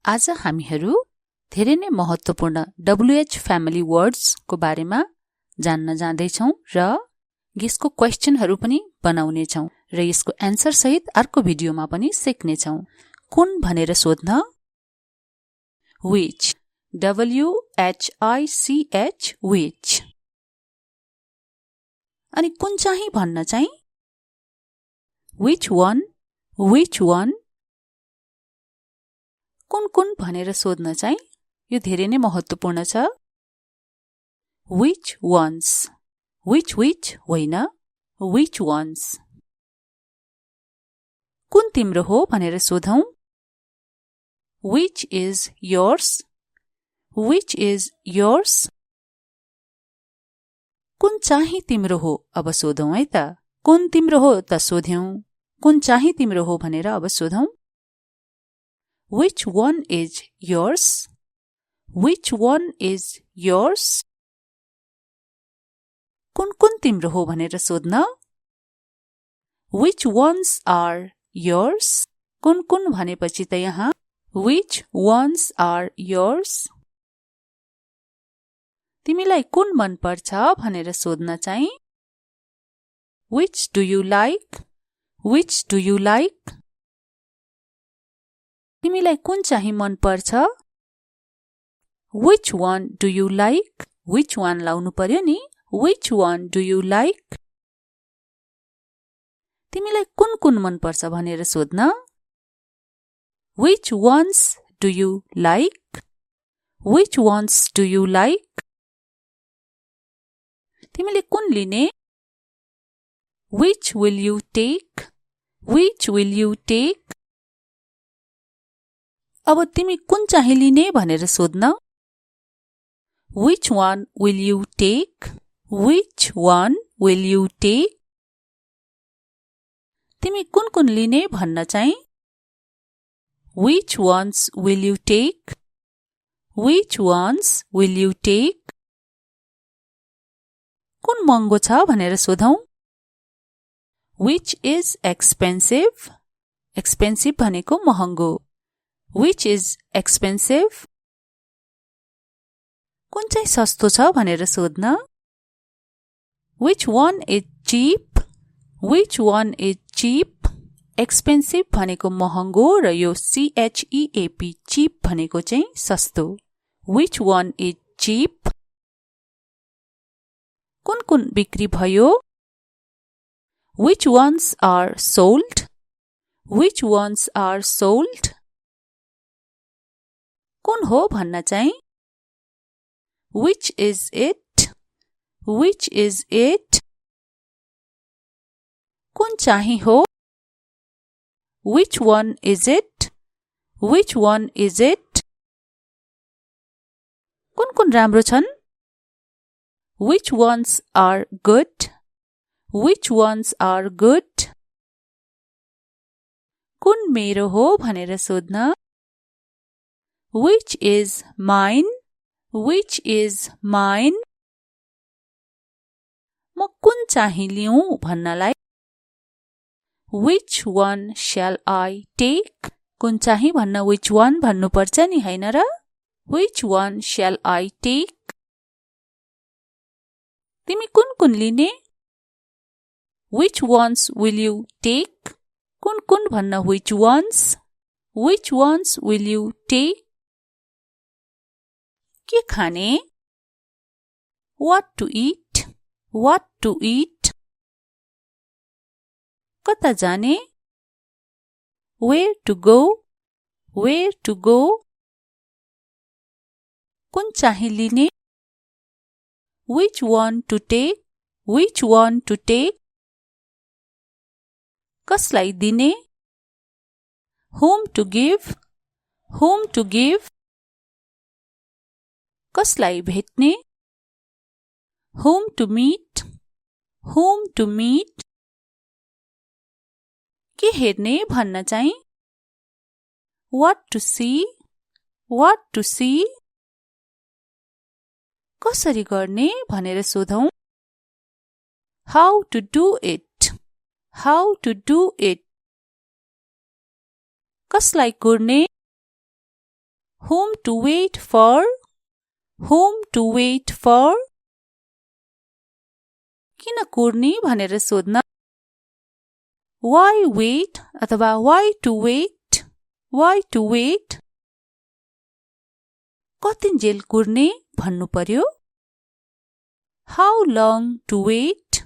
आज हामीहरू धेरै नै महत्त्वपूर्ण WH फ्यामिली वर्ड्स को बारेमा जान्न जाँदैछौं र यसको क्वेशनहरू पनि बनाउने छौं र यसको एन्सर सहित अर्को भिडियोमा पनि सिक्नेछौं। कुन भनेर सोध्न which WHICH which अनि कुन चाहिँ भन्न चाहिँ which one कुन कुन भनेर सोध्न चाहिँ यो धेरै नै महत्त्वपूर्ण छ। which ones which होइन which ones कुन तिम्रो हो भनेर सोधौं which is yours कुन चाहिँ तिम्रो हो अब सोधौं है त। कुन तिम्रो हो त सोध्यौं, कुन चाहिँ तिम्रो हो भनेर अब सोधौं which one is yours कुन कुन तिम्रो हो भनेर सोध्न which ones are yours कुन कुन भनेपछि त यहाँ which ones are yours तिमीलाई कुन मन पर्छ भनेर सोध्न चाहिँ which do you like तिमीलाई कुन चाहिँ मन पर्छ which one do you like which one लाउनु पर्यो नि which one do you like तिमीलाई कुन कुन मन पर्छ भनेर सोध्न which ones do you like तिमीले कुन लिने which will you take अब तिमी कुन चाहिँ लिने भनेर सोध्न which one will you take तिमी कुन कुन लिने भन्न चाहिँ which ones will you take कुन महँगो छ भनेर सोधौं which is expensive भनेको महँगो which is expensive कुन चाहिँ सस्तो छ भनेर सोध्न which one is cheap expensive भनेको महँगो र यो CHEAP cheap भनेको चाहिँ सस्तो which one is cheap कुन कुन बिक्री भयो which ones are sold कुन हो भन्न चाहिँ which is it कुन चाहिँ हो which one is it कुन कुन राम्रो छन् which ones are good कुन मेरो हो भनेर सोध्न which is mine म कुन चाहिँ लिऊँ भन्नलाई which one shall I take कुन चाहिँ भन्न which one भन्नुपर्छ नि हैन र which one shall I take तिमी कुन कुन लिने which ones will you take कुन कुन भन्न which ones will you take के खाने what to eat कता जाने where to go कुन चाहिँ लिने which one to take कसलाई दिने whom to give कसलाई भेट्ने whom to meet के हेर्ने भन्न चाहिँ what to see कसरी गर्ने भनेर सोधौं how to do it कसलाई कुर्ने Whom to wait for? Whom to wait for? किन कुर्नी भनेर सोध्न Why wait अथवा why to wait? Why to wait? कतिन्जेल कुर्ने भन्नु पर्यो How long to wait?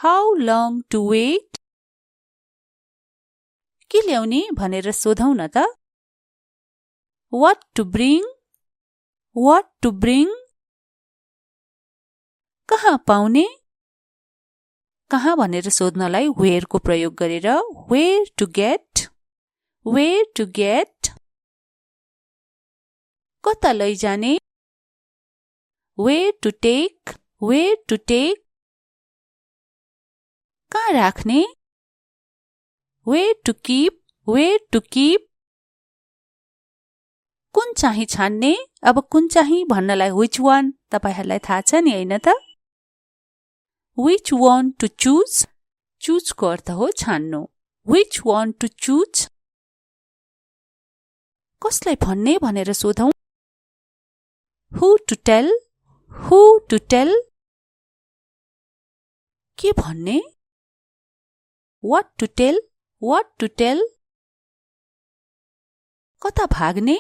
How long to wait? के ल्याउने भनेर सोधौं न त What to bring? What to bring? कहाँ पाउने कहाँ भनेर सोध्नलाई where को प्रयोग गरेर where to get? Where to get? कता लैजाने Where to take? Where to take? कहाँ राख्ने Where to keep? Where to keep? कुन चाहिँ छान्ने अब कुन चाहिँ भन्नलाई which one तपाईहरुलाई थाहा छ नि हैन त Which one to choose? Choose को अर्थ हो छान्नु Which one to choose? कसलाई भन्ने भनेर सोधौं Who to tell? Who to tell? के भन्ने What to tell? What to tell? कता भाग्ने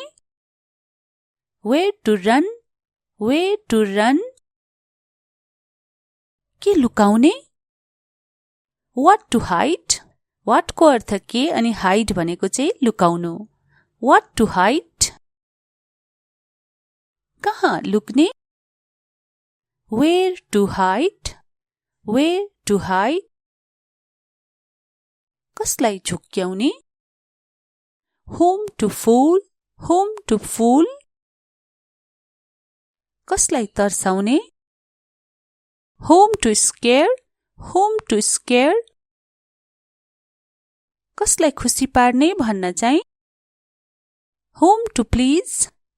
Where to run? Where to run? के लुकाउने What to hide? What को अर्थ के अनि hide भनेको चाहिँ लुकाउनु What to hide? कहाँ लुक्ने Where to hide? Where to hide? कसलाई झुक्क्याउने Whom to fool? Whom to fool? कसलाई तर्साउने Whom to scare? Whom to scare? कसलाई खुसी पार्ने भन्न चाहिँ Whom to please?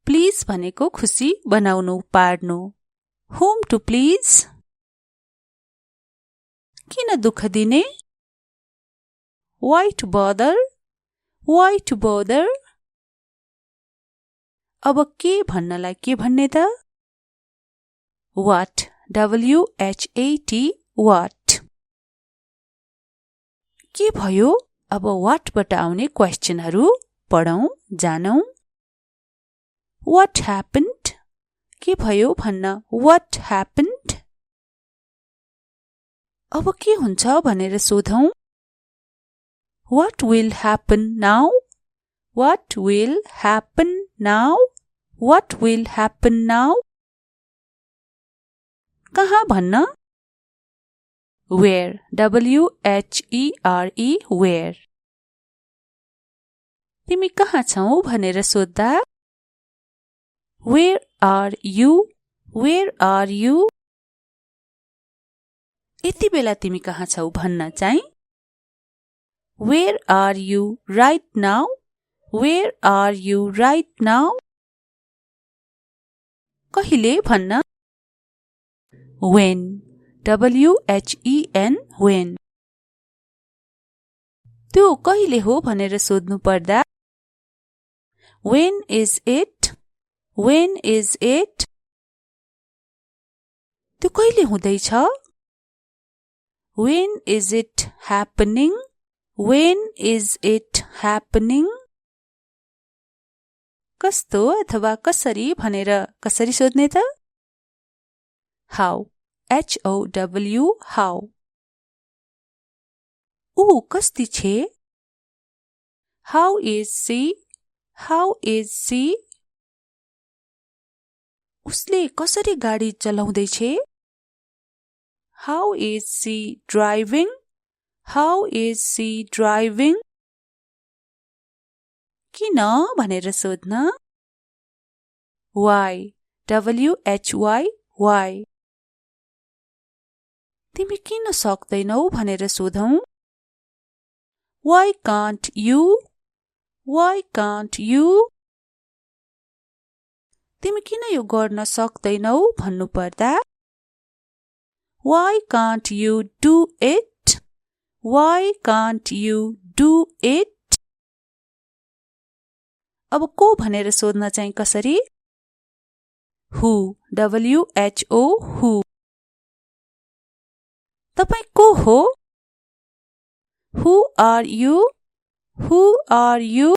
Please भनेको खुसी बनाउनु पार्नु Whom to please? किन दुःख दिने Why to bother? Why to bother? अब के भन्नलाई के भन्ने त What? W-H-A-T What? के भयो अब what बाट आउने क्वेशनहरु पढौं जानौं What happened? के भयो भन्न What happened? अब के हुन्छ भनेर सोधौं What will happen now? What will happen now? What will happen now? कहाँ भन्न Where? W-H-E-R-E Where? तिमी कहाँ छौ भनेर सोध्दा Where are you? Where are you? यति बेला तिमी कहाँ छौ भन्न चाहिँ Where are you right now? Where are you right now? कहिले भन्न When? W-H-E-N When? त्यो कहिले हो भनेर सोध्नु पर्दा When is it? When is it? त्यो कहिले हुँदैछ When is it happening? When is it happening? कस्तो अथवा कसरी भनेर कसरी सोध्ने त How? H-O-W How? ऊ कस्ती छे How is she? How is she? उसले कसरी गाडी चलाउँदै छे How is she driving? How is she driving? किन भनेर सोध्न Why? W-H-Y Why? तिमी किन सक्दैनौ भनेर सोधौं Why can't you? Why can't you? तिमी किन यो गर्न सक्दैनौ भन्नु पर्दा Why can't you do it? Why can't you do it? अब को भनेर सोध्न चाहिँ कसरी? Who, WHO, who. तपाई को हो? Who are you? Who are you?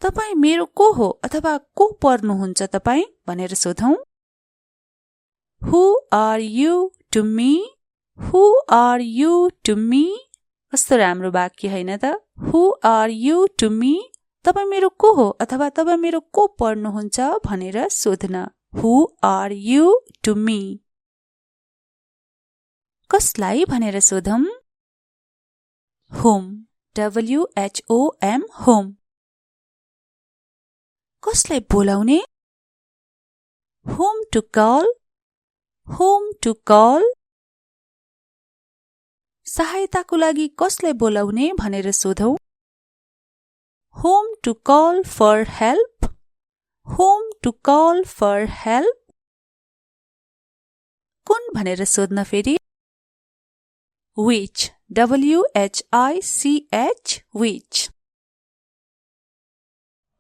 तपाई मेरो को हो अथवा को पर्नुहुन्छ तपाई भनेर सोधौं। Who are you to me? Who are you to me? कस्तो राम्रो वाक्य हैन त? Who are you to me? तपाई मेरो को हो अथवा तपाई मेरो को पर्नुहुन्छ भनेर सोध्न। Who are you to me? कसलाई भनेर सोधौं? Whom, WHOM, whom. कसलाई बोलाउने? Whom to call, whom to call. सहायताको लागि कसलाई बोलाउने भनेर सोधौं? Whom to call for help, whom to call for help. कुन भनेर सोध्न फेरि? Which, WHICH, which.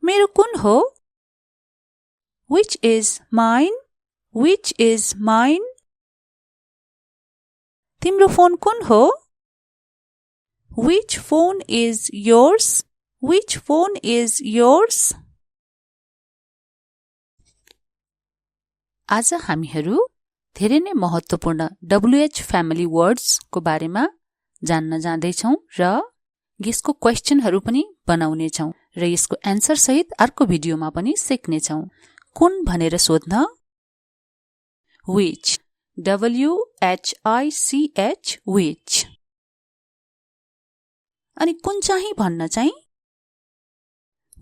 मेरो कुन हो? Which is mine, which is mine. तिम्रो फोन कुन हो? Which phone is yours, which phone is yours. आज हामीहरू धेरै नै महत्त्वपूर्ण WH फ्यामिली वर्ड्स को बारेमा जान्न जाँदैछौं र यसको क्वेशनहरू पनि बनाउने छौं र यसको एन्सर सहित अर्को भिडियोमा पनि सिक्ने छौं। कुन भनेर सोध्न? Which, WHICH, which. अनि कुन चाहिँ भन्न चाहिँ?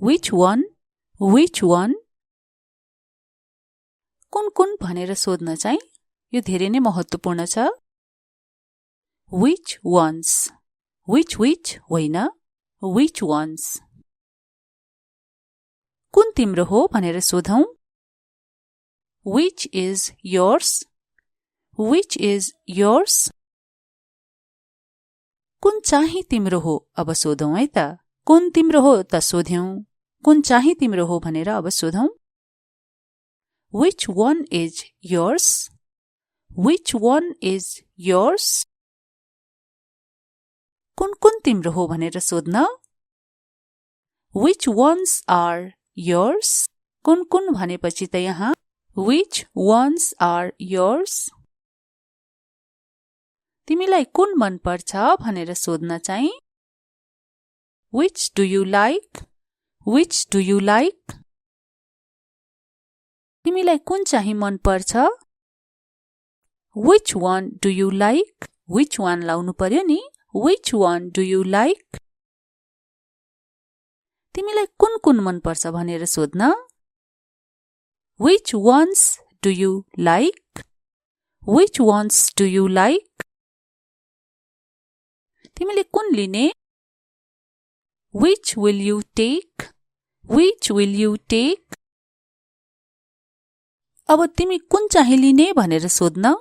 Which one, which one. कुन कुन भनेर सोध्न चाहिँ यो धेरै नै महत्त्वपूर्ण छ। Which ones, which होइन, which ones. कुन तिम्रो हो भनेर सोधौं? Which is yours, which is yours. कुन चाहिँ तिम्रो हो अब सोधौं है त। कुन तिम्रो हो त सोध्यौं, कुन चाहिँ तिम्रो हो भनेर अब सोधौं। Which one is yours, which one is yours. कुन कुन तिम्रो हो भनेर सोध्न? Which ones are yours. कुन कुन भनेपछि त यहाँ which ones are yours. तिमीलाई कुन मन पर्छ भनेर सोध्न चाहिँ Which do you like, which do you like. तिमीलाई कुन चाहिँ मन पर्छ? Which one do you like? Which one लाउनु पर्यो नि। Which one do you like? तिमीलाई कुन कुन मन पर्छ भनेर सोध्न? Which ones do you like? Which ones do you like? तिमीले कुन लिने? Which will you take? Which will you take? अब तिमी कुन चाहिँ लिने भनेर सोध्न?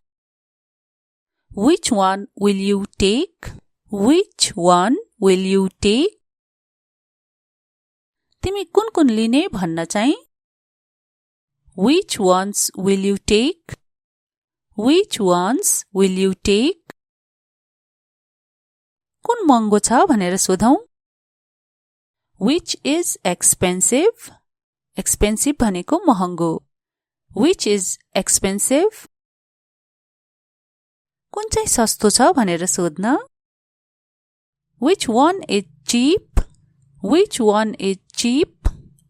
Which one will you take? Which one will you take? तिमी कुन कुन लिने भन्न चाहिँ Which ones will you take? Which ones will you take? कुन महँगो छ भनेर सोधौं? Which is expensive? Expensive भनेको महँगो। Which is expensive? कुन चाहिँ सस्तो छ भनेर सोध्न? Which one is cheap? Which one is cheap?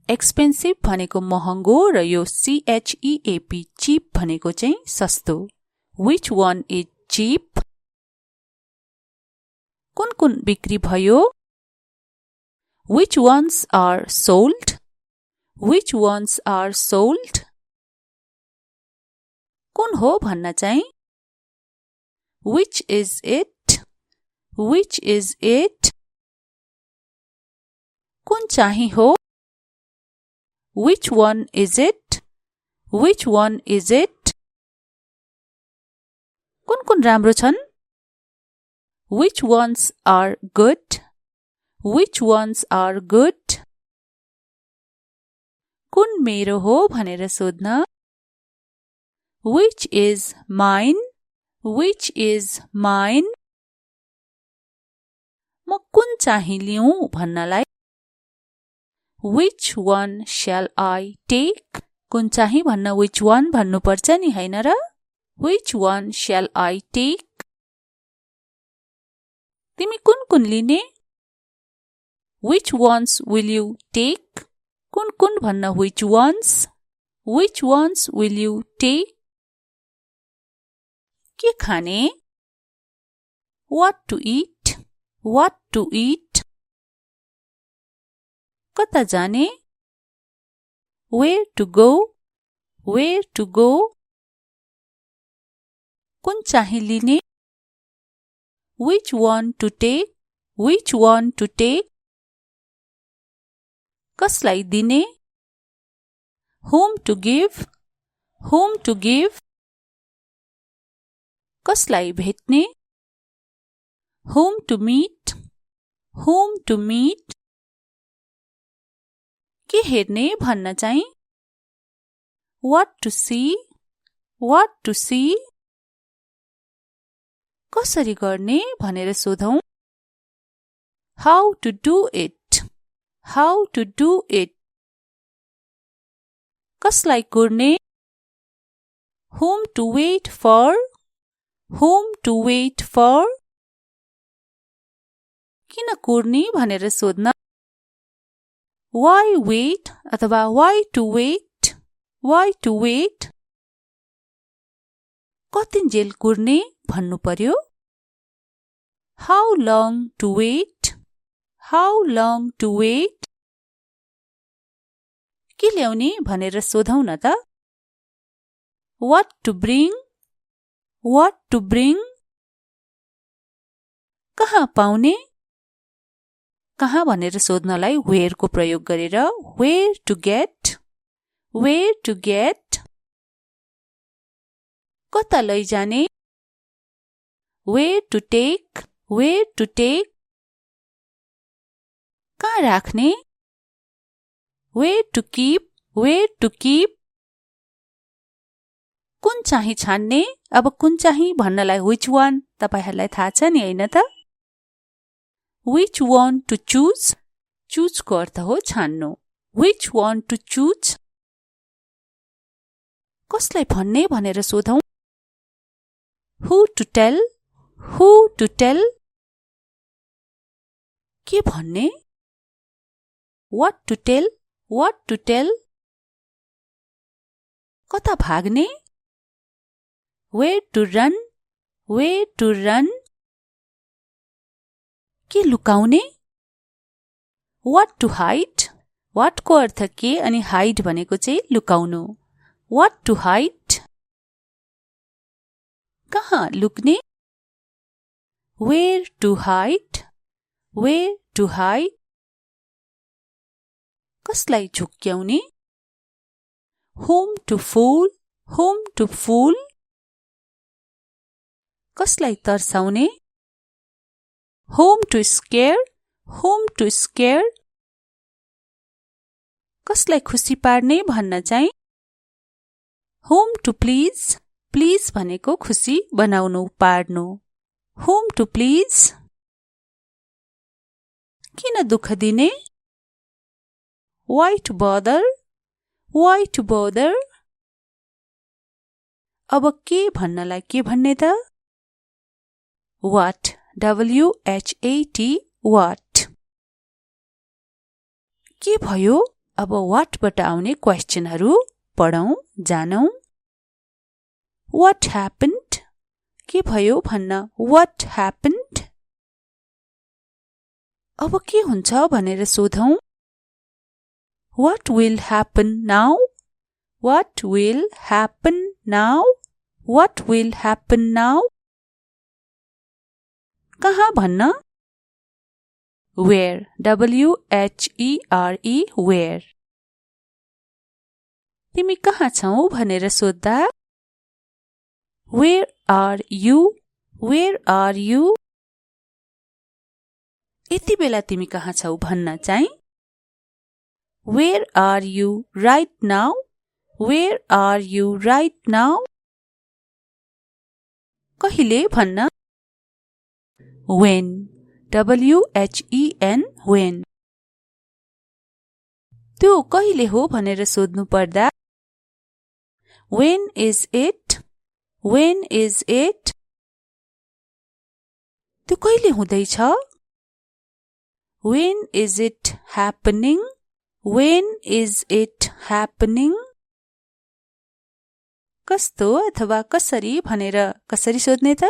Expensive भनेको महँगो र यो CHEAP cheap भनेको चाहिँ सस्तो। Which one is cheap? कुन कुन बिक्री भयो? Which ones are sold? Which ones are sold? कुन हो भन्न चाहिँ Which is it? Which is it? कुन चाहिँ हो? Which one is it? Which one is it? कुन कुन राम्रो छन्? Which ones are good? Which ones are good? कुन मेरो हो भनेर सोध्न which is mine, which is mine. म कुन चाहिँ लिऊँ भन्नलाई which one shall I take? कुन चाहिँ भन्न which one भन्नुपर्छ नि हैन र which one shall I take? तिमी कुन कुन लिने which ones will you take? कुन कुन भन्न which ones will you take? के खाने what to eat, what to eat? कता जाने where to go, where to go? कुन चाहिँ लिने which one to take, which one to take? कसलाई दिने whom to give, whom to give? कसलाई भेट्ने whom to meet, whom to meet? के हेर्ने भन्न चाहिँ what to see, what to see? कसरी गर्ने भनेर सोधौं how to do it, how to do it? कसलाई कुर्ने whom to wait for, whom to wait for? किन कुर्ने भनेर सोध्न why wait अथवा why to wait, why to wait? कतिन्जेल कुर्ने भन्नु पर्यो how long to wait, how long to wait? के ल्याउने भनेर सोधौं न त what to bring, what to bring? कहाँ पाउने कहाँ भनेर सोध्नलाई where को प्रयोग गरेर where to get, where to get? कता लैजाने where to take, where to take? कहाँ राख्ने where to keep, where to keep? कुन चाहिँ छान्ने अब कुन चाहिँ भन्नलाई which one तपाईहरुलाई थाहा छ नि हैन त which one to choose, choose को अर्थ हो छान्नु which one to choose? कसलाई भन्ने भनेर सोधौं who to tell, who to tell? के भन्ने what to tell, what to tell? कता भाग्ने where to run, where to run? के लुकाउने what to hide, what को अर्थ के अनि hide भनेको चाहिँ लुकाउनु what to hide? कहाँ लुक्ने where to hide, where to hide? कसलाई झुक्क्याउने whom to fool, whom to fool? कसलाई तर्साउने whom to scare, whom to scare? कसलाई खुसी पार्ने भन्न चाहिँ whom to please, please भनेको खुसी बनाउनु पार्नु whom to please? किन दुःख दिने why to bother, why to bother? अब के भन्नलाई के भन्ने त what, W-H-A-T, what? के भयो अब what बाट आउने क्वेशनहरु पढौं जानौं what happened के भयो भन्न what happened? अब के हुन्छ भनेर सोधौं what will happen now, what will happen now, what will happen now? कहाँ भन्न where, W-H-E-R-E, where? तिमी कहाँ छौ भनेर सोध्दा where are you, where are you? यति बेला तिमी कहाँ छौ भन्न चाहिँ Where are you right now? Where are you right now? कहिले भन्न When. W-H-E-N. When. त्यो कहिले हो भनेर सोध्नु पर्दा When is it? When is it? त्यो कहिले हुँदैछ When is it happening? When is it happening? कस्तो अथवा कसरी भनेर कसरी सोध्ने त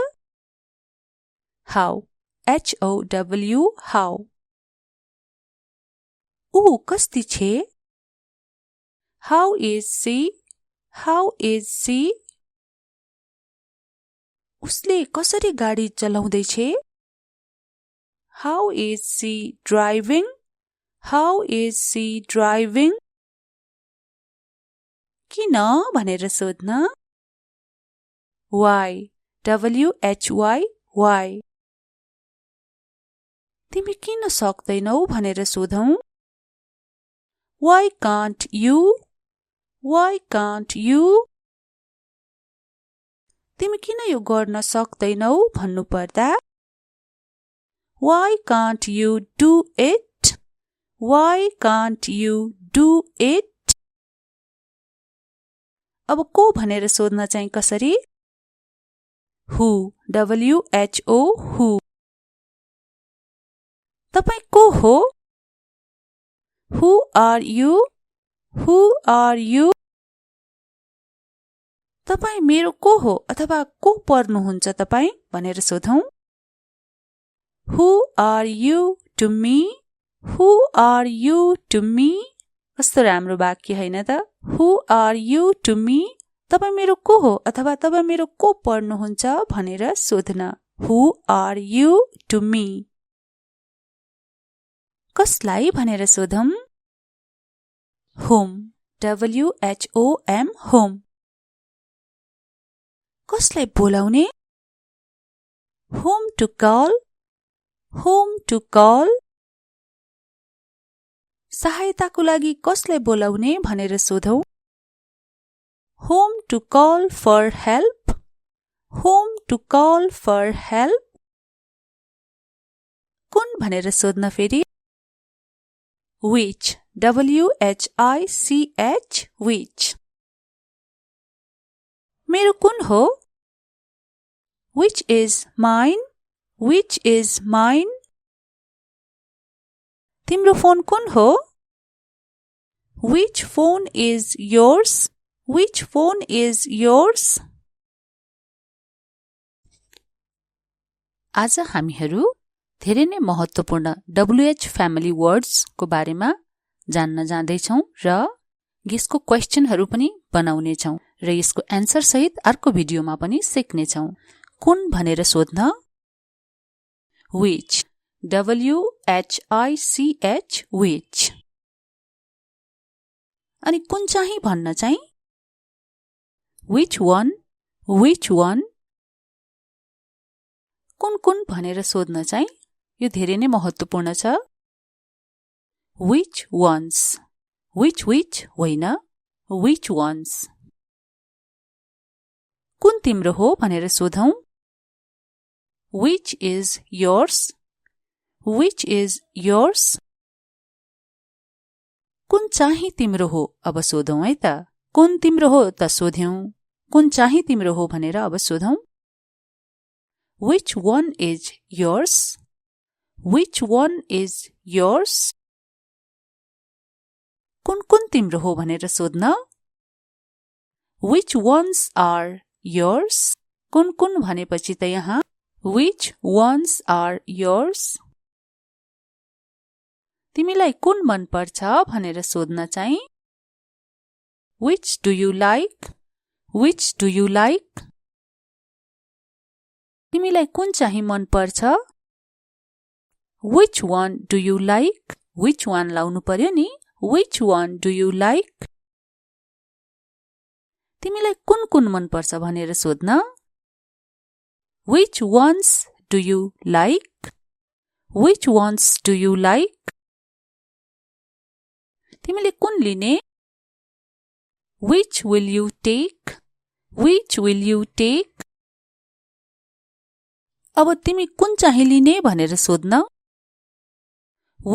How. H-O-W. How. ऊ कस्ती छे How is she? How is she? उसले कसरी गाडी चलाउँदैछे How is she driving? How is she driving? किन भनेर सोध्न Why. W-H-Y. Why. तिमी किन सक्दैनौ भनेर सोधौं Why can't you? Why can't you? तिमी किन यो गर्न सक्दैनौ भन्नु पर्दा Why can't you do it? Why can't you do it? अब को भनेर सोध्न चाहिँ कसरी Who. W-H-O. Who. तपाई को हो Who are you? Who are you? तपाई मेरो को हो अथवा को पर्नुहुन्छ तपाई भनेर सोधौं Who are you to me? Who are you to me? कस्तो राम्रो वाक्य हैन त Who are you to me? तपाई मेरो को हो अथवा तपाई मेरो को पर्नुहुन्छ भनेर सोध्न Who are you to me? कसलाई भनेर सोधौं Whom. W-H-O-M. Whom. कसलाई बोलाउने Whom to call. Whom to call. सहायताको लागि कसलाई बोलाउने भनेर सोधौं Whom to call for help. Whom to call for help. कुन भनेर सोध्न फेरि Which. W-H-I-C-H. Which. मेरो कुन हो Which is mine? Which is mine? तिम्रो फोन कुन हो Which phone is yours? Which phone is yours? आज हामीहरू धेरै नै महत्त्वपूर्ण WH फ्यामिली वर्ड्स को बारेमा जान्न जाँदैछौं र यसको क्वेशनहरू पनि बनाउने छौं र यसको एन्सर सहित अर्को भिडियोमा पनि सिक्ने छौं कुन भनेर सोध्न Which. W-H-I-C-H. Which. अनि कुन चाहिँ भन्न चाहिँ Which one? Which one? कुन भनेर सोध्न चाहिँ यो धेरै नै महत्त्वपूर्ण छ Which ones? Which होइन Which ones? कुन तिम्रो हो भनेर सोधौं Which is yours? Which is yours? कुन चाहिँ तिम्रो हो अब सोधौं है त कुन तिम्रो हो त सोध्यौं कुन चाहिँ तिम्रो हो भनेर अब सोधौं Which one is yours? Which one is yours? कुन तिम्रो हो भनेर सोध्न Which ones are yours? कुन भनेपछि त यहाँ Which ones are yours? तिमीलाई कुन मन पर्छ भनेर सोध्न चाहिँ Which do you like? Which do you like? तिमीलाई कुन चाहिँ मन पर्छ Which one do you like? Which one लाउनु पर्यो नि Which one do you like? तिमीलाई कुन मन पर्छ भनेर सोध्न Which ones do you like? Which ones do you like? तिमीले कुन लिने? Which will you take? Which will you take? अब तिमी कुन चाहिँ लिने भनेर सोध्न।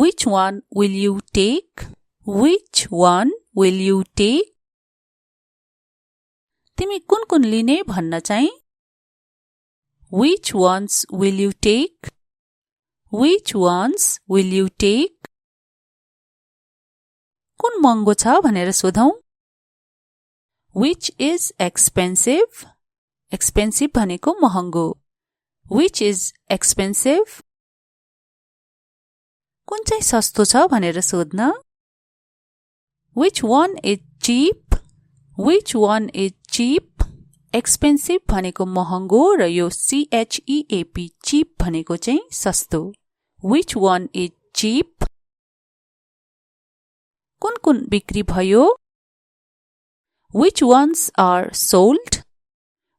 Which one will you take? Which one will you take? तिमी कुन कुन लिने भन्न चाहिँ। Which ones will you take? Which ones will you take? कुन महँगो छ भनेर सोधौं। Which is expensive? Expensive भनेको महँगो। Which is expensive? कुन चाहिँ सस्तो छ भनेर सोध्न। Which one is cheap? Which one is cheap? Expensive भनेको महँगो र यो CHEAP cheap भनेको चाहिँ सस्तो। Which one is cheap? कुन कुन बिक्री भयो? Which ones are sold?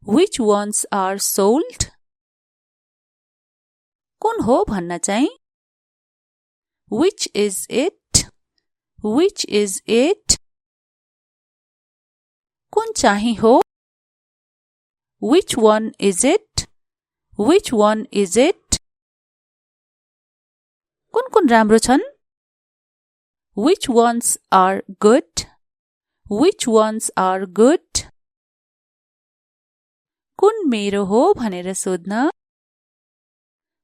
Which ones are sold? कुन हो भन्न चाहिँ। Which is it? Which is it? कुन चाहिँ हो? Which one is it? Which one is it? कुन कुन राम्रो छन्? Which ones are good? Which ones are good? कुन मेरो हो भनेर सोध्न।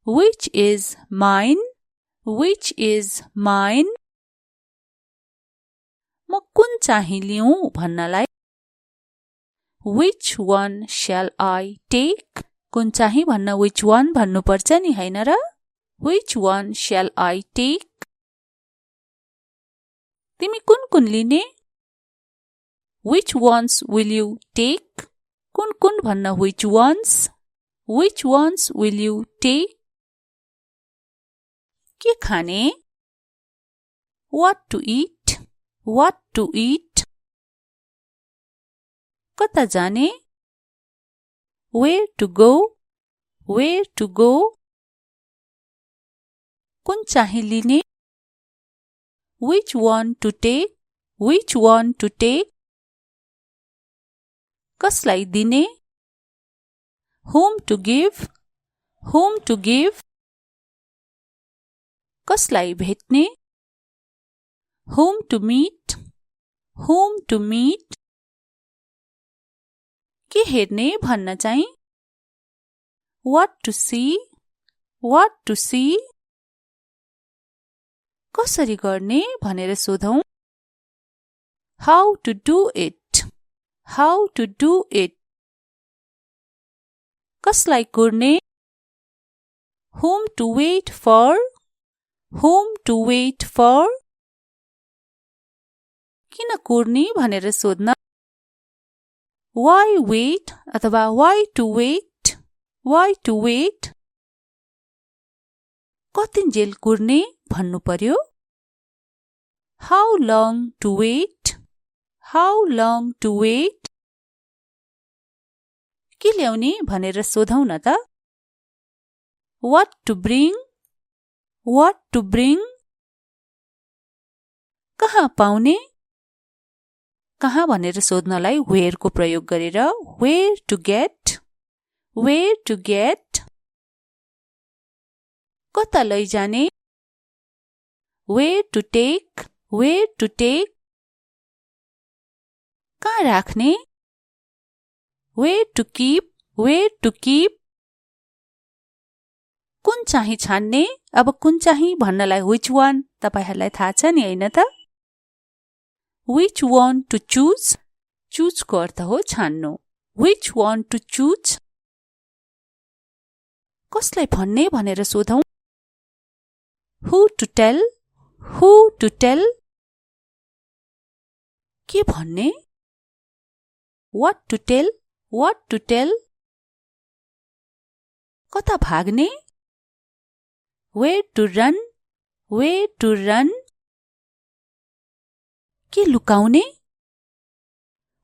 Which is mine? Which is mine? म कुन चाहिँ लिऊँ भन्नलाई। Which one shall I take? कुन चाहिँ भन्न which one भन्नुपर्छ नि हैन र। Which one shall I take? तिमी कुन कुन लिने? Which ones will you take? कुन कुन भन्न which ones? Which ones will you take? के खाने? What to eat? What to eat? कता जाने? Where to go? Where to go? कुन चाहिँ लिने? Which one to take? Which one to take? कसलाई दिने? Whom to give? Whom to give? कसलाई भेट्ने? Whom to meet? Whom to meet? के हेर्ने भन्न चाहिँ। What to see? What to see? कसरी गर्ने भनेर सोधौं। How to do it? How to do it? कसलाई कुर्ने? Whom to wait for? Whom to wait for? किन कुर्ने भनेर सोध्न। Why wait अथवा why to wait? Why to wait? कतिन्जेल कुर्ने भन्नु पर्यो। How long to wait? How long to wait? के ल्याउने भनेर सोधौं न त। What to bring? What to bring? कहाँ पाउने? कहाँ भनेर सोध्नलाई where को प्रयोग गरेर where to get? Where to get? कता लैजाने? Where to take? Where to take? कहाँ राख्ने? Where to keep? Where to keep? कुन चाहिँ छान्ने? अब कुन चाहिँ भन्नलाई which one तपाईहरुलाई थाहा छ नि हैन त। Which one to choose? Choose को अर्थ हो छान्नु। Which one to choose? कसलाई भन्ने भनेर सोधौं। Who to tell? Who to tell? के भन्ने? What to tell? What to tell? कता भाग्ने? Where to run? Where to run? के लुकाउने?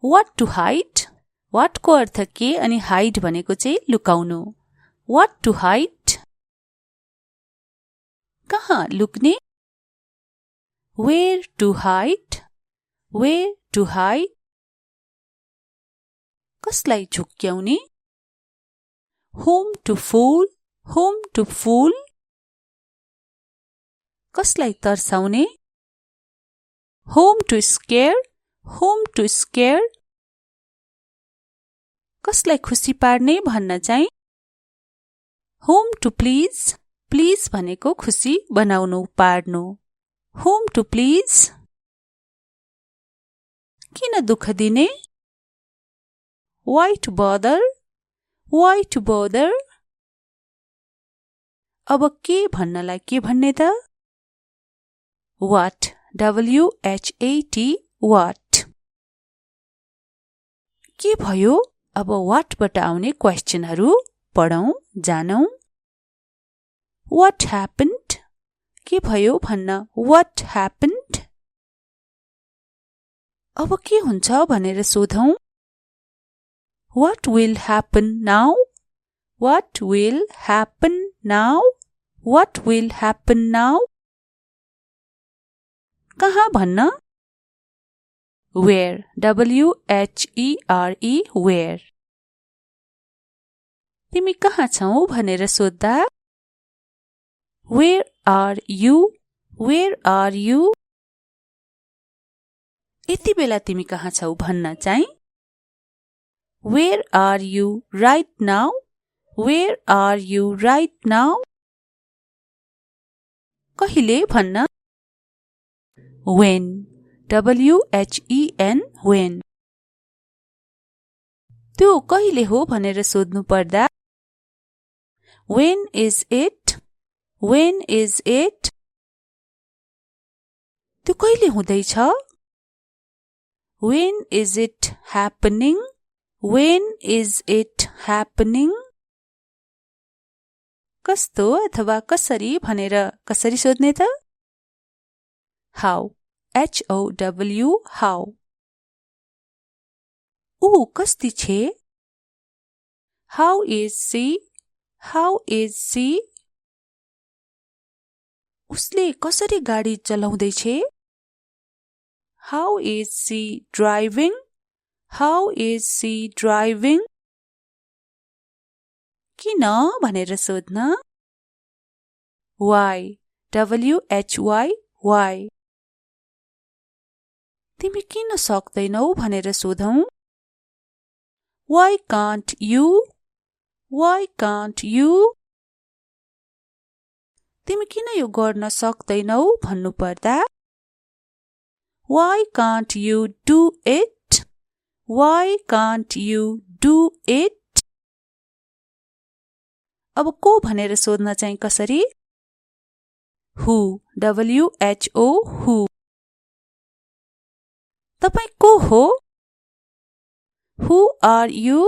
What to hide? What को अर्थ के अनि hide भनेको चाहिँ लुकाउनु। What to hide? कहाँ लुक्ने? Where to hide? Where to hide? कसलाई झुक्क्याउने? Whom to fool? Whom to fool? कसलाई तर्साउने? Whom to scare? Whom to scare? कसलाई खुसी पार्ने भन्न चाहिँ? Whom to please? Please भनेको खुसी बनाउनु पार्नु. Whom to please? किन दुःख दिने? Why to bother? Why to bother? अब के भन्नलाई के भन्ने त? What? W-H-A-T. What? के भयो? अब what बाट आउने क्वेशनहरू पढौं जानौं. What happened? के भयो भन्न what happened? अब के हुन्छ भनेर सोधौं. What will happen now? What will happen now? What will happen now? कहाँ भन्न? Where? W-H-E-R-E. Where? तिमी कहाँ छौ भनेर सोध्दा Where are you? Where are you? यति बेला तिमी कहाँ छौ भन्न चाहिँ Where are you right now? Where are you right now? कहिले भन्न When? W-H-E-N. When? त्यो कहिले हो भनेर सोध्नु पर्दा When is it? When is it? त्यो कहिले हुँदैछ? When is it happening? When is it happening? कस्तो अथवा कसरी भनेर कसरी सोध्ने त? How? H-O-W. How? ऊ कस्ती छे? How is she? How is she? उसले कसरी गाडी चलाउँदैछे? How is she driving? How is she driving? किन भनेर सोध्न Why? W-H-Y. Why? तिमी किन सक्दैनौ भनेर सोधौं Why can't you? Why can't you? तिमी किन यो गर्न सक्दैनौ भन्नु पर्दा Why can't you do it? Why can't you do it? अब को भनेर सोध्न चाहिँ कसरी Who? W-H-O. Who? तपाई को हो Who are you?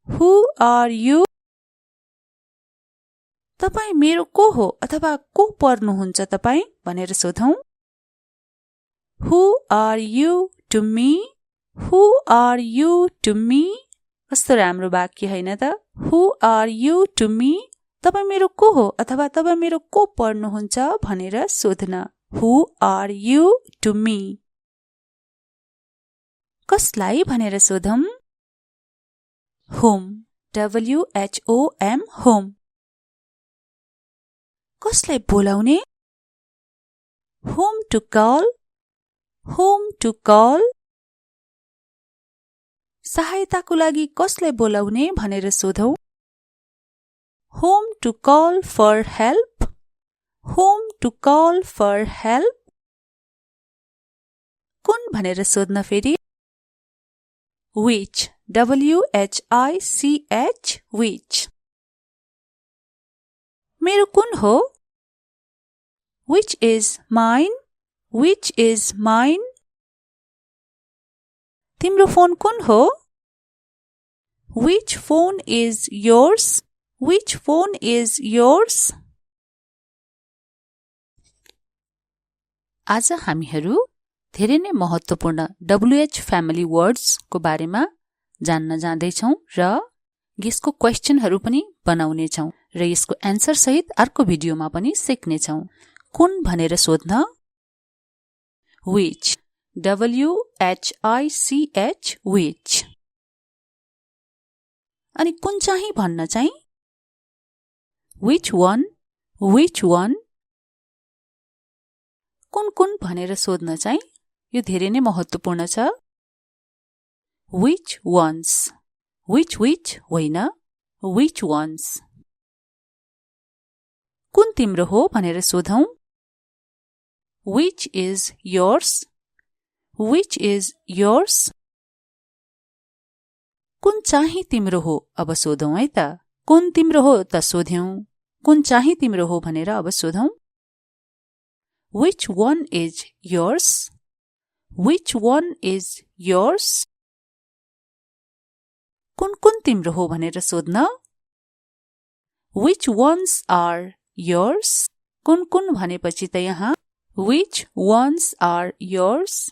Who are you? तपाई मेरो को हो अथवा को पर्नुहुन्छ तपाई भनेर सोधौं Who are you to me? Who are you to me? कस्तो राम्रो वाक्य हैन त Who are you to me? तपाई मेरो को हो अथवा तपाई मेरो को पर्नुहुन्छ भनेर सोध्न Who are you to me? कसलाई भनेर सोधौं Whom? W-H-O-M. Whom? कसलाई बोलाउने Whom to call? Whom to call? सहायताको लागि कसलाई बोलाउने भनेर सोधौं Whom to call for help? Whom to call for help? कुन भनेर सोध्न फेरि Which? W-H-I-C-H. Which? मेरो कुन हो Which is mine? Which is mine? तिम्रो फोन कुन हो Which phone is yours? Which phone is yours? आज हामीहरू धेरै नै महत्त्वपूर्ण WH फ्यामिली वर्ड्स को बारेमा जान्न जाँदैछौं र यसको क्वेशनहरू पनि बनाउने छौं र यसको एन्सर सहित अर्को भिडियोमा पनि सिक्ने छौं कुन भनेर सोध्न which, WHICH, which. अनि कुन चाहिँ भन्न चाहिँ which one, which one. कुन कुन भनेर सोध्न चाहिँ यो धेरै नै महत्त्वपूर्ण छ which ones, which होइन which ones. कुन तिम्रो हो भनेर सोधौं which is yours, which is yours. कुन चाहिँ तिम्रो हो अब सोधौं है त कुन तिम्रो हो त सोध्यौं कुन चाहिँ तिम्रो हो भनेर अब सोधौं which one is yours, which one is yours. कुन कुन तिम्रो हो भनेर सोध्न which ones are yours. कुन कुन भनेपछि त यहाँ which ones are yours.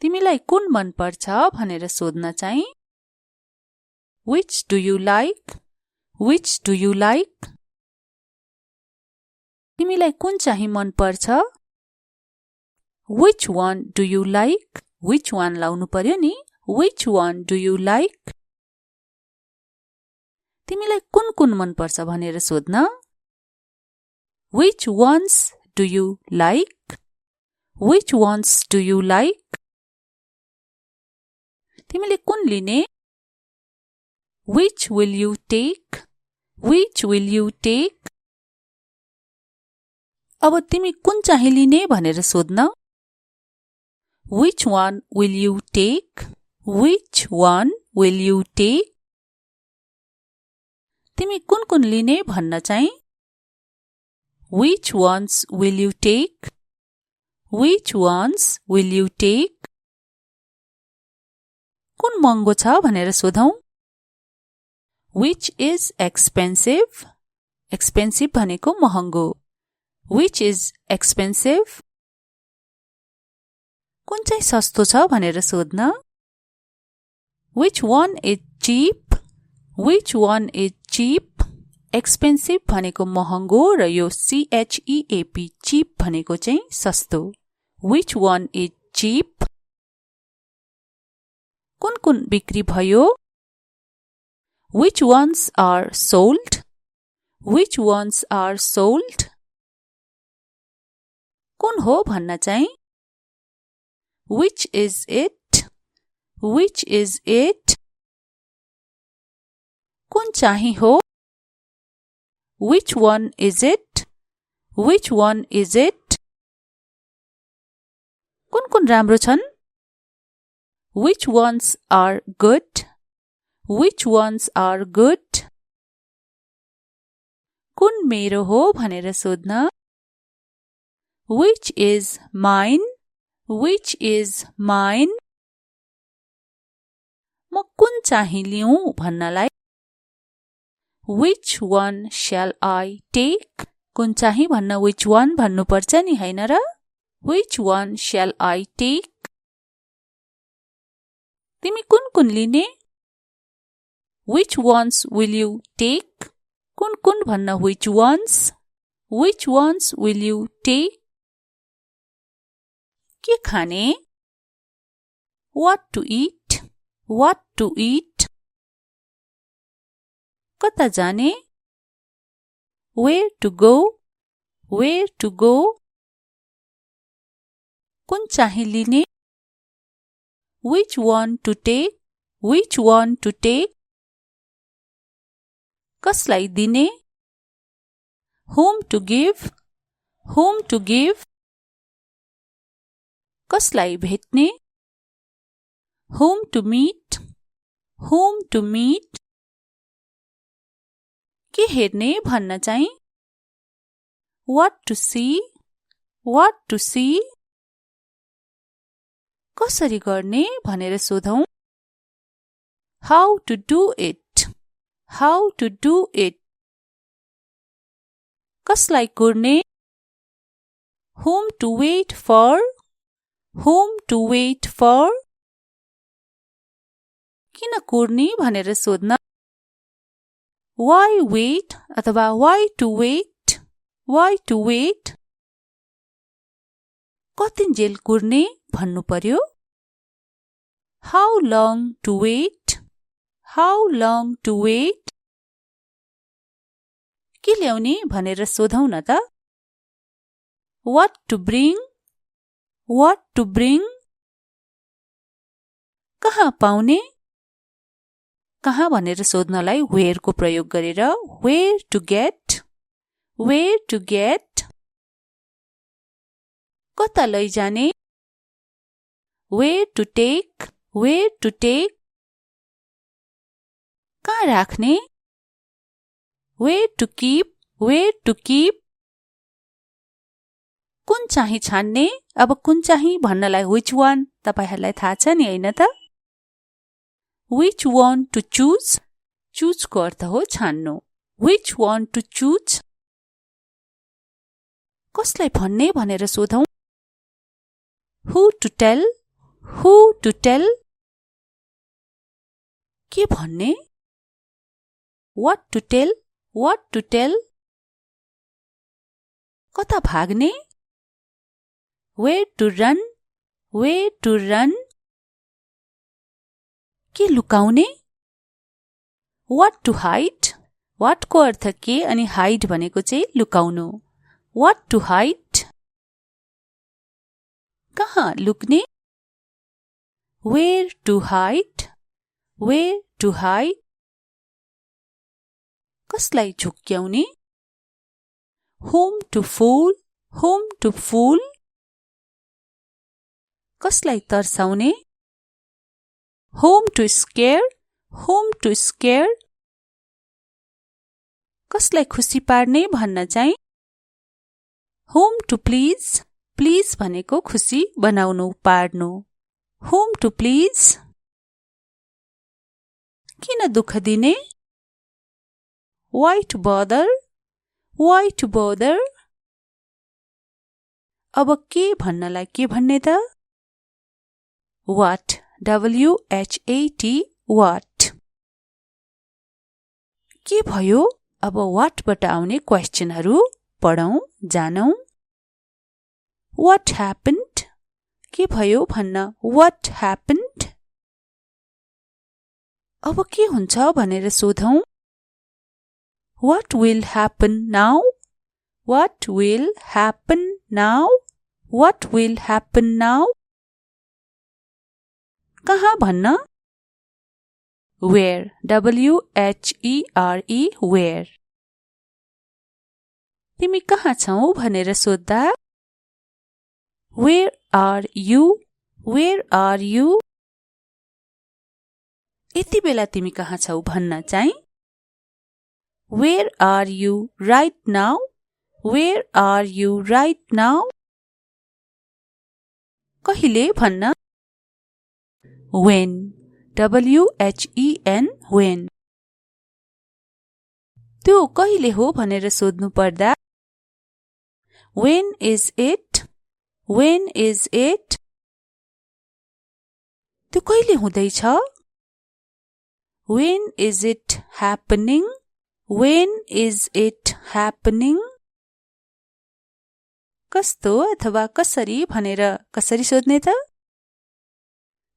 तिमीलाई कुन मन पर्छ भनेर सोध्न चाहिँ which do you like, which do you like. तिमीलाई कुन चाहिँ मन पर्छ which one do you like, which one लाउनु पर्यो नि which one do you like. तिमीलाई कुन कुन मन पर्छ भनेर सोध्न which ones do you like, which ones do you like. तिमीले कुन लिने which will you take, which will you take. अब तिमी कुन चाहिँ लिने भनेर सोध्न which one will you take, which one will you take. तिमी कुन कुन लिने भन्न चाहिँ which ones will you take, which ones will you take. कुन महँगो छ भनेर सोधौं which is expensive, expensive भनेको महँगो which is expensive. कुन चाहिँ सस्तो छ भनेर सोध्न which one is cheap, which one is cheap. expensive भनेको महँगो र यो CHEAP cheap भनेको चाहिँ सस्तो which one is cheap. कुन कुन बिक्री भयो which ones are sold, which ones are sold. कुन हो भन्न चाहिँ which is it, which is it. कुन चाहिँ हो which one is it, which one is it. कुन कुन राम्रो छन् which ones are good, which ones are good. कुन मेरो हो भनेर सोध्न which is mine, which is mine. म कुन चाहिँ लिऊँ भन्नलाई which one shall I take. कुन चाहिँ भन्न which one भन्नुपर्छ नि हैन र which one shall I take. तिमी कुन कुन लिने which ones will you take. कुन कुन भन्न which ones will you take. के खाने what to eat, what to eat. कता जाने where to go, where to go. कुन चाहिँ लिने which one to take, which one to take. कसलाई दिने whom to give, whom to give. कसलाई भेट्ने whom to meet, whom to meet. के हेर्ने भन्न चाहिँ what to see, what to see. कसरी गर्ने भनेर सोधौं how to do it, how to do it. कसलाई कुर्ने whom to wait for, whom to wait for. किन कुर्ने भनेर सोध्न why wait अथवा why to wait, why to wait. कतिन्जेल कुर्ने भन्नु पर्यो। How long to wait? How long to wait? के ल्याउने भनेर सोधौं न त। What to bring? What to bring? कहाँ पाउने? कहाँ भनेर सोध्नलाई where को प्रयोग गरेर where to get? Where to get? कता लैजाने? Where to take? Where to take? कहाँ राख्ने? Where to keep? Where to keep? कुन चाहिँ छान्ने? अब कुन चाहिँ भन्नलाई which one तपाईहरुलाई थाहा छ नि हैन त? Which one to choose? Choose को अर्थ हो छान्नु। Which one to choose? कसलाई भन्ने भनेर सोधौं। Who to tell? Who to tell? के भन्ने? What to tell? What to tell? कता भाग्ने? Where to run? Where to run? के लुकाउने? What to hide? What को अर्थ के अनि hide भनेको चाहिँ लुकाउनु। What to hide? कहाँ लुक्ने? Where to hide? Where to hide? कसलाई झुक्क्याउने? Whom to fool? Whom to fool? कसलाई तर्साउने? Whom to scare? Whom to scare? कसलाई खुसी पार्ने भन्न चाहिँ Whom to please? Please भनेको खुसी बनाउनु पार्नु। Whom to please? किन दुःख दिने? Why to bother? Why to bother? अब के भन्नलाई के भन्ने त? What? W-H-A-T. What? के भयो? अब what बाट आउने क्वेशनहरु पढौं जानौं। What happened? के भयो भन्न What happened? अब के हुन्छ भनेर सोधौं। What will happen now? What will happen now? What will happen now? कहाँ भन्न? Where? W-H-E-R-E. Where? तिमी कहाँ छौ भनेर सोध्दा Where are you? Where are you? यति बेला तिमी कहाँ छौ भन्न चाहिँ Where are you right now? Where are you right now? कहिले भन्न When? W-H-E-N. When? त्यो कहिले हो भनेर सोध्नु पर्दा When is it? When is it? त्यो कहिले हुँदैछ? When is it happening? When is it happening? कस्तो अथवा कसरी भनेर कसरी सोध्ने त?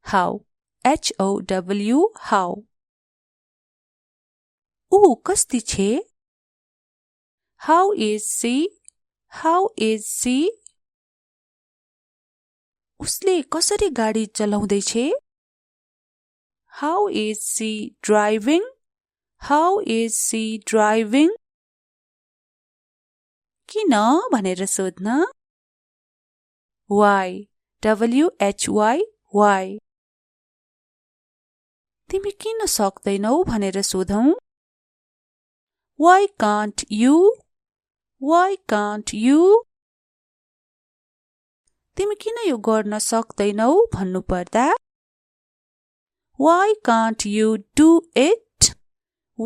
How? H-O-W. How? ऊ कस्ती छे? How is she? How is she? उसले कसरी गाडी चलाउँदै छे? How is she driving? How is she driving? किन भनेर सोध्न Why? W-H-Y. Why? तिमी किन सक्दैनौ भनेर सोधौं Why can't you? Why can't you? तिमी किन यो गर्न सक्दैनौ भन्नु पर्दा Why can't you do it?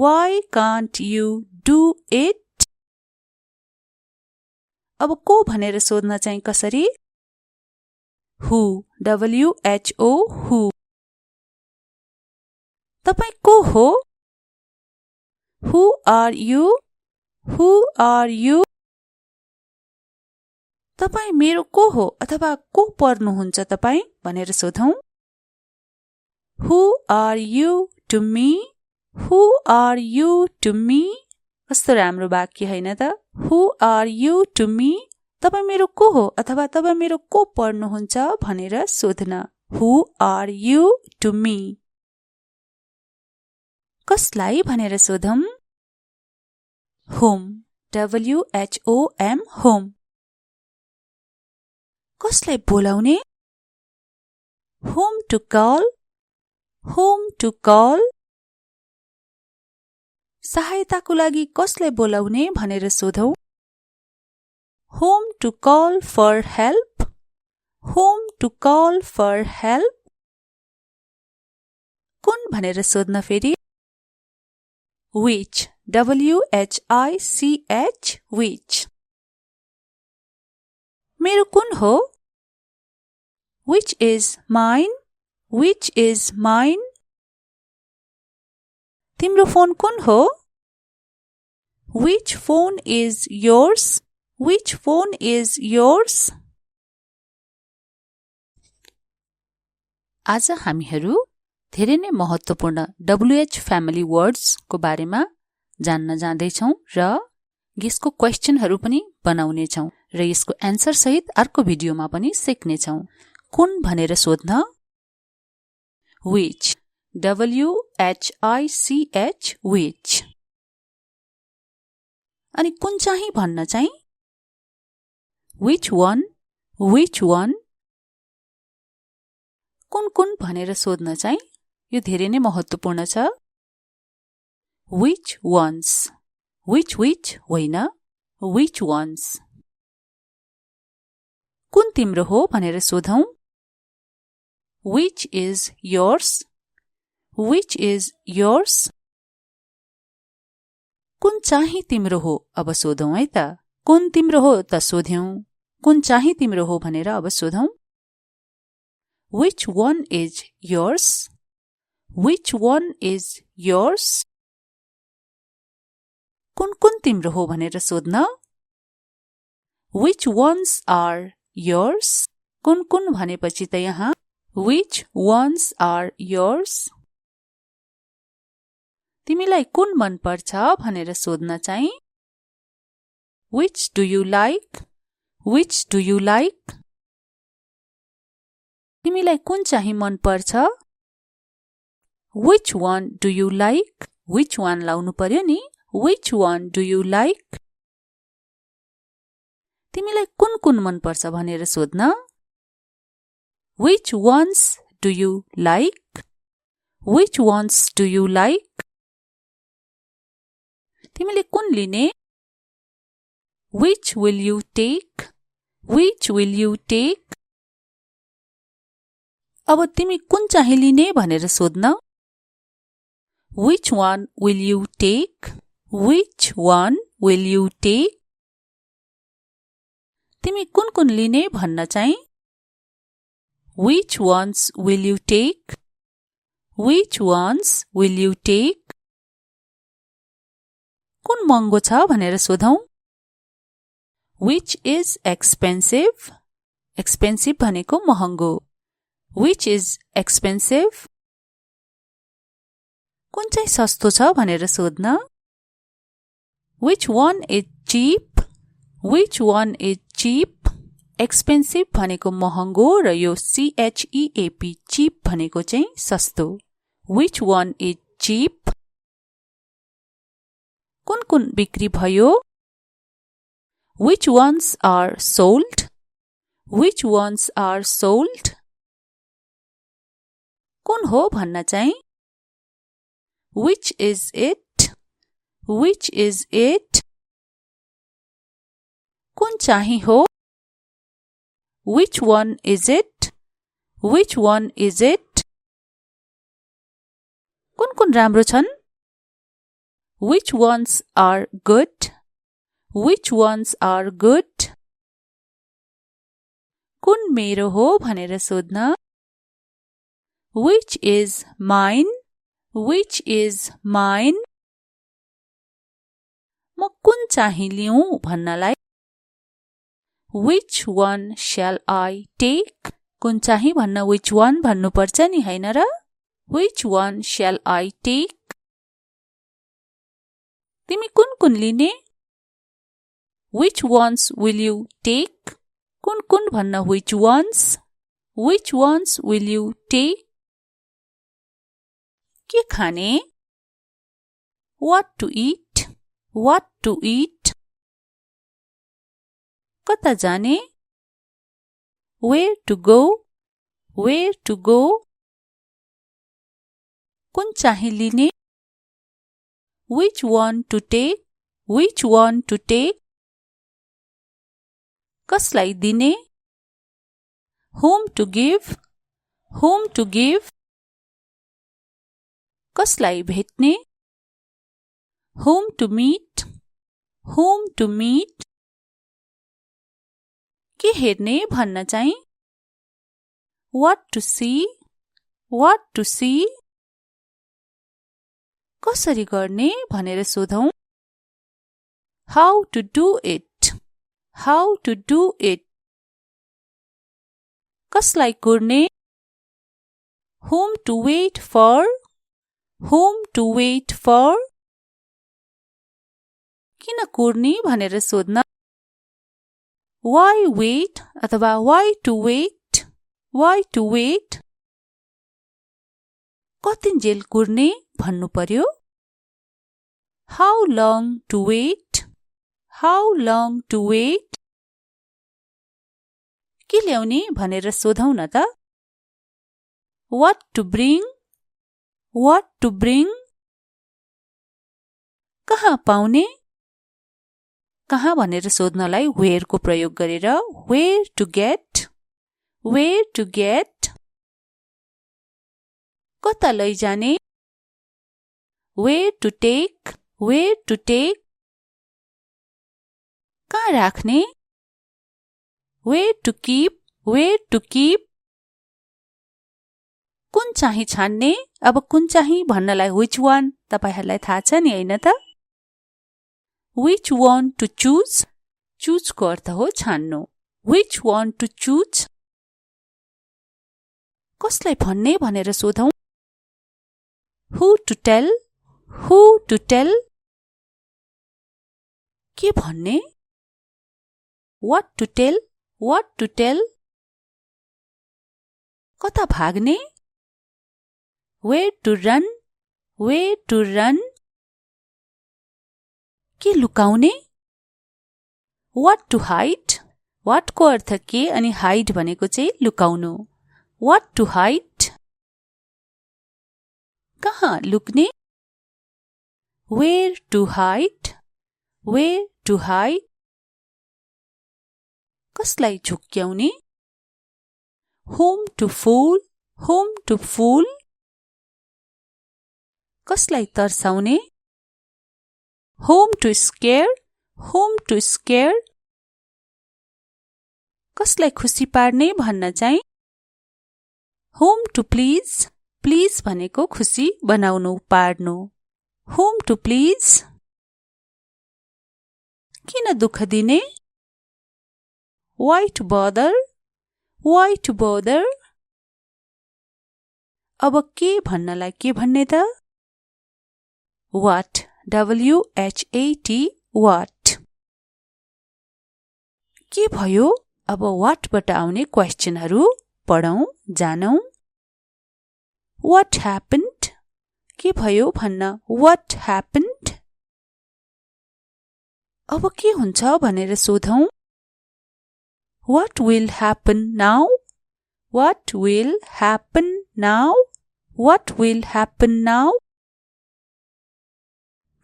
Why can't you do it? अब को भनेर सोध्न चाहिँ कसरी Who? W-H-O. Who? तपाई को हो Who are you? Who are you? तपाई मेरो को हो अथवा को पर्नुहुन्छ तपाई भनेर सोधौं। Who are you to me? Who are you to me? कस्तो राम्रो वाक्य हैन त? Who are you to me? तपाई मेरो को हो अथवा तपाई मेरो को पर्नुहुन्छ भनेर सोध्न। Who are you to me? कसलाई भनेर सोधौं। Whom. W-H-O-M. Whom. कसलाई बोलाउने। Whom to call. Whom to call. सहायताको लागि कसलाई बोलाउने भनेर सोधौं। Whom to call for help. Whom to call for help. कुन भनेर सोध्न फेरि। Which. W-H-I-C-H. Which. मेरो कुन हो। Which is mine. Which is mine. तिम्रो फोन कुन हो। Which phone is yours. Which phone is yours. आज हामीहरू धेरै नै महत्त्वपूर्ण WH फ्यामिली वर्ड्स को बारेमा जान्न जाँदैछौं र यसको क्वेशनहरू पनि बनाउने छौं र यसको एन्सर सहित अर्को भिडियोमा पनि सिक्ने छौं। कुन भनेर सोध्न। Which. W-H-I-C-H. Which. अनि कुन चाहिँ भन्न चाहिँ। Which one. Which one. कुन भनेर सोध्न चाहिँ यो धेरै नै महत्त्वपूर्ण छ। Which ones. Which होइन। Which ones. कुन तिम्रो हो भनेर सोधौं। Which is yours. Which is yours. कुन चाहिँ तिम्रो हो अब सोधौं है त। कुन तिम्रो हो त सोध्यौं। कुन चाहिँ तिम्रो हो भनेर अब सोधौं। Which one is yours? Which one is yours? कुन तिम्रो हो भनेर सोध्न। Which ones are yours? कुन भनेपछि त यहाँ Which ones are yours? तिमीलाई कुन मन पर्छ भनेर सोध्न चाहिँ Which do you like? Which do you like? तिमीलाई कुन चाहिँ मन पर्छ। Which one do you like? Which one लाउनु पर्यो नि। Which one do you like? तिमीलाई कुन मन पर्छ भनेर सोध्न। Which ones do you like? Which ones do you like? तिमीले कुन लिने। Which will you take? Which will you take? अब तिमी कुन चाहिँ लिने भनेर सोध्न। Which one will you take? Which one will you take? तिमी कुन लिने भन्न चाहिँ Which ones will you take? Which ones will you take? कुन महँगो छ भनेर सोधौं। Which is expensive? Expensive भनेको महँगो। Which is expensive? कुन चाहिँ सस्तो छ भनेर सोध्न। Which one is cheap? Which one is cheap? Expensive भनेको महँगो र यो CHEAP cheap भनेको चाहिँ सस्तो। Which one is cheap? कुन बिक्री भयो। Which ones are sold? Which ones are sold? कुन हो भन्न चाहिँ Which is it? Which is it? कुन चाहिँ हो Which one is it? Which one is it? कुन राम्रो छन् Which ones are good? Which ones are good? कुन मेरो हो भनेर सोध्न Which is mine? Which is mine? म कुन चाहिँ लिऊँ भन्नलाई Which one shall I take? कुन चाहिँ भन्न which one भन्नुपर्छ नि हैन र? Which one shall I take? तिमी कुन लिने? Which ones will you take? कुन भन्न which ones? Which ones will you take? के खाने? What to eat? What to eat? कता जाने? Where to go? Where to go? कुन चाहिँ लिने? Which one to take? Which one to take? कसलाई दिने? Whom to give? Whom to give? कसलाई भेट्ने? Whom to meet? Whom to meet? के हेर्ने भन्न चाहिँ? What to see? What to see? कसरी गर्ने भनेर सोधौं? How to do it? How to do it? कसलाई कुर्ने? Whom to wait for? Whom to wait for? किन कुर्ने भनेर सोध्न? Why wait अथवा why to wait? Why to wait? कतिन्जेल कुर्ने भन्नु पर्यो? How long to wait? How long to wait? के ल्याउने भनेर सोधौं न त? What to bring? What to bring? कहाँ पाउने? कहाँ भनेर सोध्नलाई where को प्रयोग गरेर where to get? Where to get? कता लैजाने? Where to take? Where to take? कहाँ राख्ने? Where to keep? Where to keep? कुन चाहिँ छान्ने? अब कुन चाहिँ भन्नलाई which one तपाईहरुलाई थाहा छ नि हैन त? Which one to choose? Choose को अर्थ हो छान्नु. Which one to choose? कसलाई भन्ने भनेर सोधौं? Who to tell? Who to tell? के भन्ने? What to tell? What to tell? कता भाग्ने? Where to run? Where to run? के लुकाउने? What to hide? What को अर्थ के अनि hide भनेको चाहिँ लुकाउनु. What to hide? कहाँ लुक्ने? Where to hide? Where to hide? कसलाई झुक्क्याउने? Whom to fool? Whom to fool? कसलाई तर्साउने? Whom to scare? Whom to scare? कसलाई खुसी पार्ने भन्न चाहिँ? Whom to please? Please भनेको खुसी बनाउनु पार्नु. Whom to please? किन दुःख दिने? Why to bother? Why to bother? अब के भन्नलाई के भन्ने त? What? W-H-A-T. What? के भयो? अब what बाट आउने क्वेशनहरु पढौं जानौं. What happened? के भयो भन्न what happened? अब के हुन्छ भनेर सोधौं. What will happen now? What will happen now? What will happen now?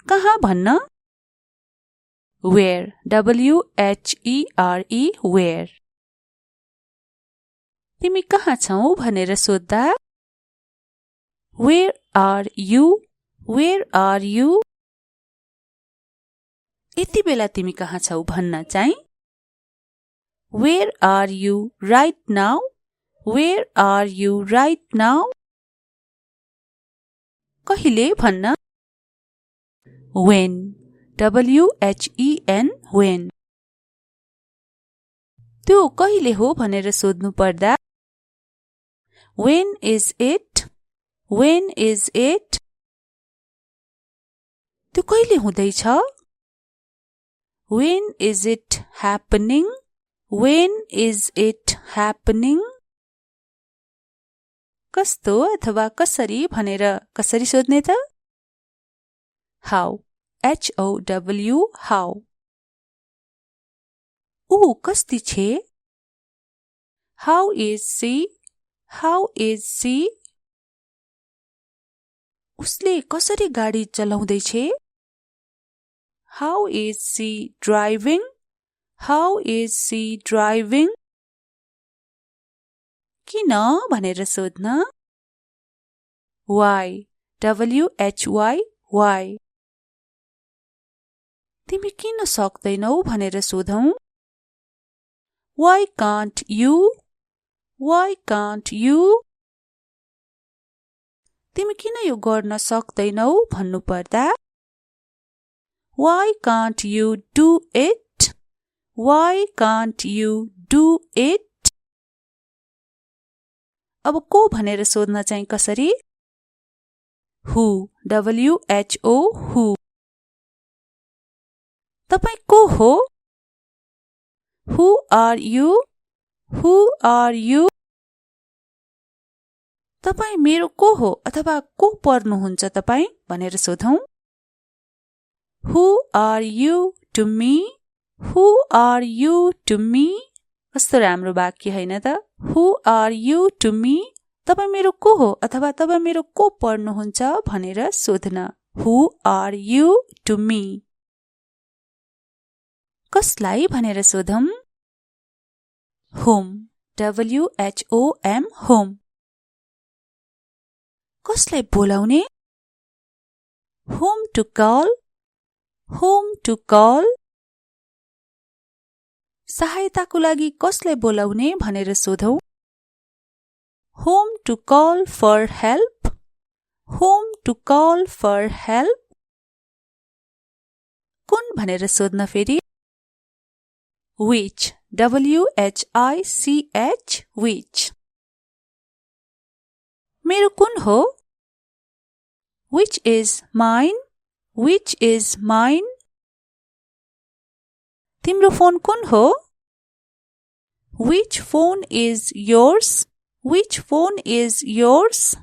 कहाँ भन्न? Where? W-H-E-R-E. Where? तिमी कहाँ छौ भनेर सोध्दा? Where are you? Where are you? यति बेला तिमी कहाँ छौ भन्न चाहिँ? Where are you right now? Where are you right now? कहिले भन्न? When? W-H-E-N. When? त्यो कहिले हो भनेर सोध्नु पर्दा When is it? When is it? त्यो कहिले हुँदैछ? When is it happening? When is it happening? कस्तो अथवा कसरी भनेर कसरी सोध्ने त? How. H-O-W. How. ऊ कस्ती छे? How is she? How is she? उसले कसरी गाडी चलाउँदैछे? How is she driving? How is she driving? किन भनेर सोध्न? Why. W-H-Y. Why. तिमी किन सक्दैनौ भनेर सोधौं? Why can't you? Why can't you? तिमी किन यो गर्न सक्दैनौ भन्नु पर्दा Why can't you do it? Why can't you do it? अब को भनेर सोध्न चाहिँ कसरी? Who. W-H-O. Who. तपाई को हो? Who are you? Who are you? तपाई मेरो को हो अथवा को पर्नुहुन्छ तपाई भनेर सोधौं? Who are you to me? Who are you to me? कस्तो राम्रो वाक्य हैन त? Who are you to me? तपाई मेरो को हो अथवा तपाई मेरो को पर्नुहुन्छ भनेर सोध्न. Who are you to me? कसलाई भनेर सोधौं? Whom. W-H-O-M. Whom. कसलाई बोलाउने? Whom to call? Whom to call? सहायताको लागि कसलाई बोलाउने भनेर सोधौं? Whom to call for help? Whom to call for help? कुन भनेर सोध्न फेरि? Which. W-H-I-C-H. Which. मेरो कुन हो? Which is mine? Which is mine? तिम्रो फोन कुन हो? Which phone is yours? Which phone is yours?